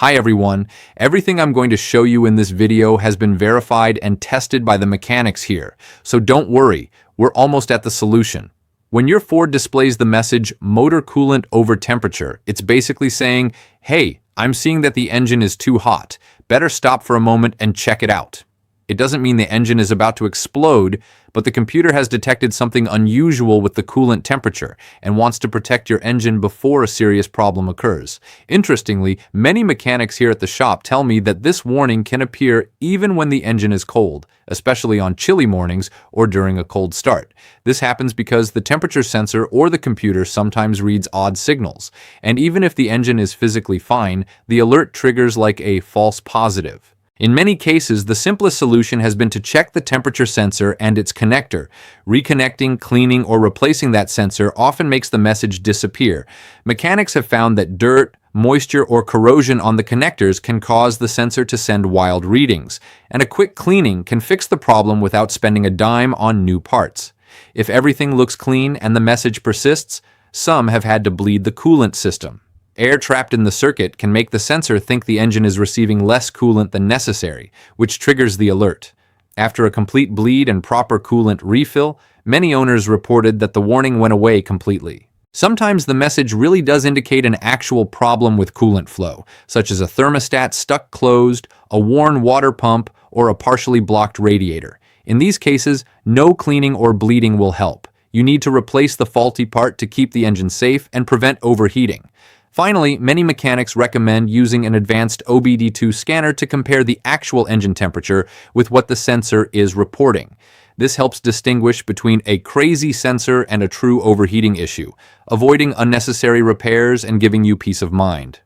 Hi everyone, everything I'm going to show you in this video has been verified and tested by the mechanics here, so don't worry, we're almost at the solution. When your Ford displays the message motor coolant over temperature, it's basically saying, hey, I'm seeing that the engine is too hot, better stop for a moment and check it out. It doesn't mean the engine is about to explode, but the computer has detected something unusual with the coolant temperature and wants to protect your engine before a serious problem occurs. Interestingly, many mechanics here at the shop tell me that this warning can appear even when the engine is cold, especially on chilly mornings or during a cold start. This happens because the temperature sensor or the computer sometimes reads odd signals, and even if the engine is physically fine, the alert triggers like a false positive. In many cases, the simplest solution has been to check the temperature sensor and its connector. Reconnecting, cleaning, or replacing that sensor often makes the message disappear. Mechanics have found that dirt, moisture, or corrosion on the connectors can cause the sensor to send wild readings, and a quick cleaning can fix the problem without spending a dime on new parts. If everything looks clean and the message persists, some have had to bleed the coolant system. Air trapped in the circuit can make the sensor think the engine is receiving less coolant than necessary, which triggers the alert. After a complete bleed and proper coolant refill, many owners reported that the warning went away completely. Sometimes the message really does indicate an actual problem with coolant flow, such as a thermostat stuck closed, a worn water pump, or a partially blocked radiator. In these cases, no cleaning or bleeding will help. You need to replace the faulty part to keep the engine safe and prevent overheating. Finally, many mechanics recommend using an advanced OBD2 scanner to compare the actual engine temperature with what the sensor is reporting. This helps distinguish between a crazy sensor and a true overheating issue, avoiding unnecessary repairs and giving you peace of mind.